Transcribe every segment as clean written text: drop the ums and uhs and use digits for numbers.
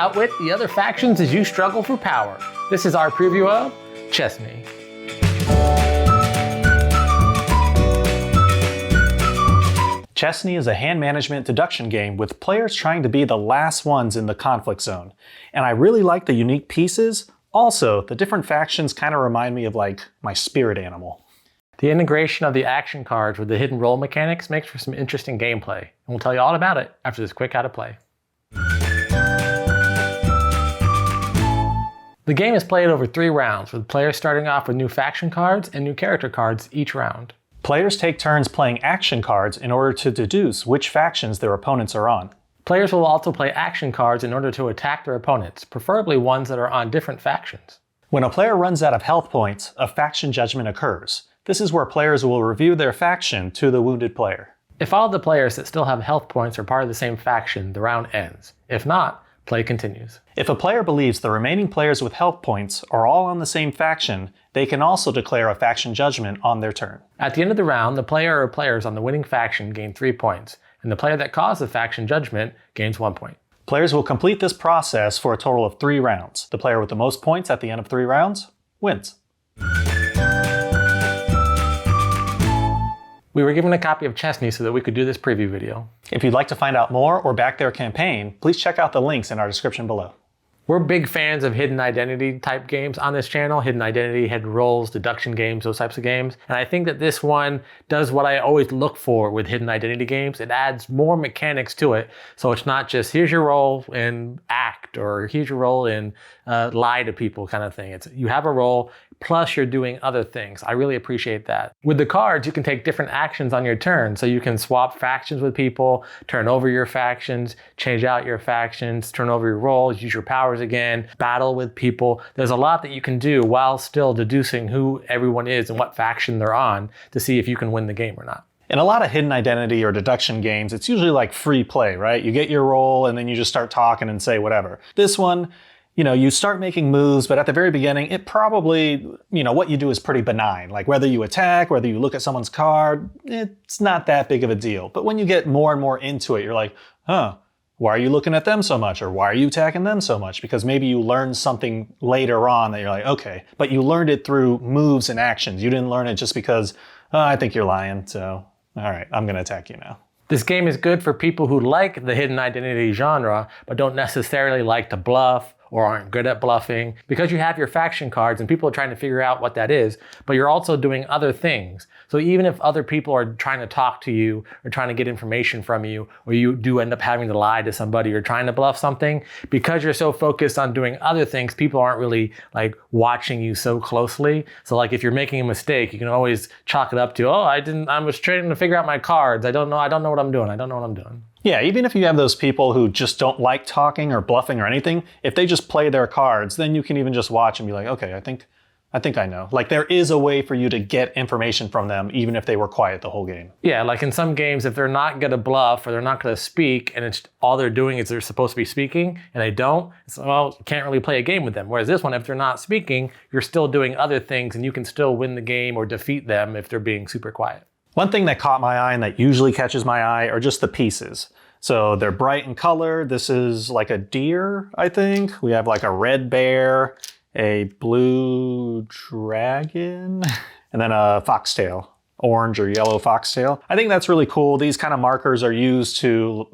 Outwit the other factions as you struggle for power. This is our preview of Chesney. Chesney is a hand management deduction game with players trying to be the last ones in the conflict zone. And I really like the unique pieces. Also, the different factions kind of remind me of like my spirit animal. The integration of the action cards with the hidden role mechanics makes for some interesting gameplay, and we'll tell you all about it after this quick how to play. The game is played over 3 rounds, with players starting off with new faction cards and new character cards each round. Players take turns playing action cards in order to deduce which factions their opponents are on. Players will also play action cards in order to attack their opponents, preferably ones that are on different factions. When a player runs out of health points, a faction judgment occurs. This is where players will review their faction to the wounded player. If all the players that still have health points are part of the same faction, the round ends. If not, play continues. If a player believes the remaining players with health points are all on the same faction, they can also declare a faction judgment on their turn. At the end of the round, the player or players on the winning faction gain 3 points, and the player that caused the faction judgment gains 1 point. Players will complete this process for a total of 3 rounds. The player with the most points at the end of 3 rounds wins. We were given a copy of Chesney so that we could do this preview video. If you'd like to find out more or back their campaign, please check out the links in our description below. We're big fans of hidden identity type games on this channel. Hidden identity, hidden roles, deduction games, those types of games. And I think that this one does what I always look for with hidden identity games. It adds more mechanics to it. So it's not just here's your role in act or here's your role in lie to people kind of thing. It's you have a role plus you're doing other things. I really appreciate that. With the cards, you can take different actions on your turn. So you can swap factions with people, turn over your factions, change out your factions, turn over your roles, use your powers again, battle with people. There's a lot that you can do while still deducing who everyone is and what faction they're on to see if you can win the game or not. In a lot of hidden identity or deduction games, it's usually like free play, right? You get your role and then you just start talking and say whatever. This one, you start making moves, but at the very beginning, it probably, what you do is pretty benign. Like whether you attack, whether you look at someone's card, it's not that big of a deal. But when you get more and more into it, you're like, why are you looking at them so much? Or why are you attacking them so much? Because maybe you learned something later on that you're like, okay, but you learned it through moves and actions. You didn't learn it just because, I think you're lying. So, all right, I'm going to attack you now. This game is good for people who like the hidden identity genre, but don't necessarily like to bluff or aren't good at bluffing, because you have your faction cards and people are trying to figure out what that is, but you're also doing other things. So even if other people are trying to talk to you or trying to get information from you, or you do end up having to lie to somebody or trying to bluff something, because you're so focused on doing other things, people aren't really like watching you so closely. So like if you're making a mistake, you can always chalk it up to, I was trying to figure out my cards. I don't know what I'm doing. Yeah, even if you have those people who just don't like talking or bluffing or anything, if they just play their cards, then you can even just watch and be like, okay, I think I know. Like there is a way for you to get information from them, even if they were quiet the whole game. Yeah, like in some games, if they're not going to bluff or they're not going to speak and it's all they're doing is they're supposed to be speaking and they don't, you can't really play a game with them. Whereas this one, if they're not speaking, you're still doing other things and you can still win the game or defeat them if they're being super quiet. One thing that caught my eye and that usually catches my eye are just the pieces. So they're bright in color. This is like a deer, I think. We have like a red bear, a blue dragon, and then a foxtail, orange or yellow foxtail. I think that's really cool. These kind of markers are used to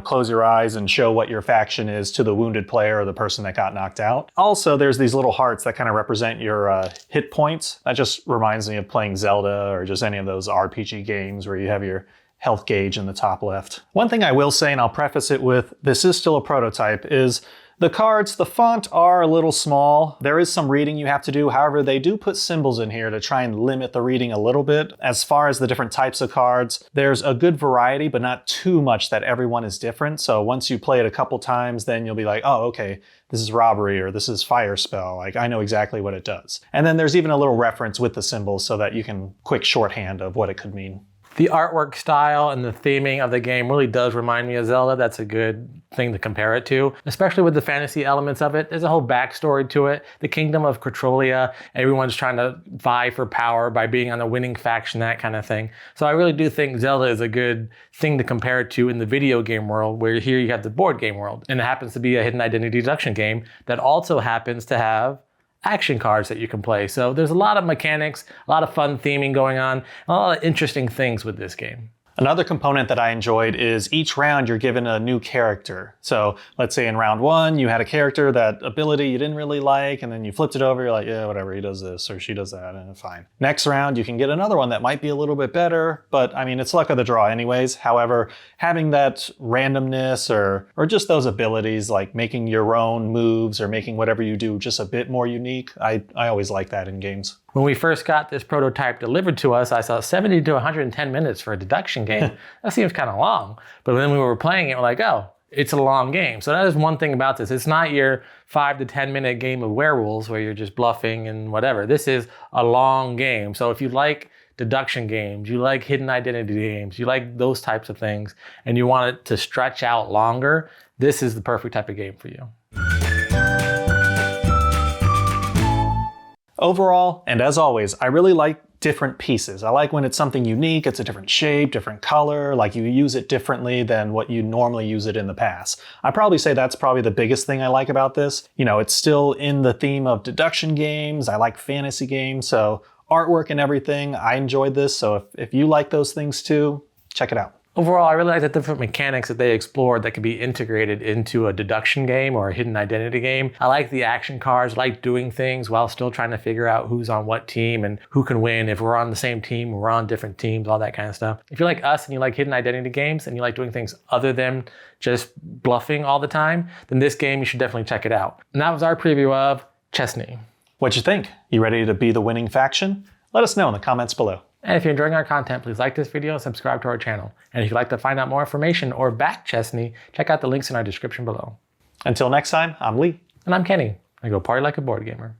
close your eyes and show what your faction is to the wounded player or the person that got knocked out. Also, there's these little hearts that kind of represent your hit points. That just reminds me of playing Zelda or just any of those RPG games where you have your health gauge in the top left. One thing I will say, and I'll preface it with, this is still a prototype, is the cards, the font are a little small. There is some reading you have to do. However, they do put symbols in here to try and limit the reading a little bit. As far as the different types of cards, there's a good variety, but not too much that everyone is different. So once you play it a couple times, then you'll be like, oh, okay, this is robbery or this is fire spell. Like I know exactly what it does. And then there's even a little reference with the symbols so that you can quick shorthand of what it could mean. The artwork style and the theming of the game really does remind me of Zelda. That's a good thing to compare it to, especially with the fantasy elements of it. There's a whole backstory to it. The kingdom of Catrolia, everyone's trying to vie for power by being on the winning faction, that kind of thing. So I really do think Zelda is a good thing to compare it to in the video game world, where here you have the board game world. And it happens to be a hidden identity deduction game that also happens to have action cards that you can play. So there's a lot of mechanics, a lot of fun theming going on, a lot of interesting things with this game. Another component that I enjoyed is each round you're given a new character. So let's say in round 1, you had a character, that ability you didn't really like, and then you flipped it over, you're like, yeah, whatever, he does this or she does that, and fine. Next round, you can get another one that might be a little bit better, but I mean, it's luck of the draw anyways. However, having that randomness or just those abilities, like making your own moves or making whatever you do just a bit more unique, I always like that in games. When we first got this prototype delivered to us, I saw 70 to 110 minutes for a deduction game. That seems kind of long. But then we were playing it, we're like, oh, it's a long game. So that is one thing about this. It's not your 5 to 10 minute game of werewolves where you're just bluffing and whatever. This is a long game. So if you like deduction games, you like hidden identity games, you like those types of things, and you want it to stretch out longer, this is the perfect type of game for you. Overall, and as always, I really like different pieces. I like when it's something unique, it's a different shape, different color, like you use it differently than what you normally use it in the past. I'd probably say that's probably the biggest thing I like about this. You know, it's still in the theme of deduction games. I like fantasy games, so artwork and everything, I enjoyed this. So if you like those things too, check it out. Overall, I really like the different mechanics that they explored that could be integrated into a deduction game or a hidden identity game. I like the action cards, I like doing things while still trying to figure out who's on what team and who can win. If we're on the same team, we're on different teams, all that kind of stuff. If you're like us and you like hidden identity games and you like doing things other than just bluffing all the time, then this game, you should definitely check it out. And that was our preview of Chesney. What'd you think? You ready to be the winning faction? Let us know in the comments below. And if you're enjoying our content, please like this video and subscribe to our channel. And if you'd like to find out more information or back Chesney, check out the links in our description below. Until next time, I'm Lee. And I'm Kenny. I go party like a board gamer.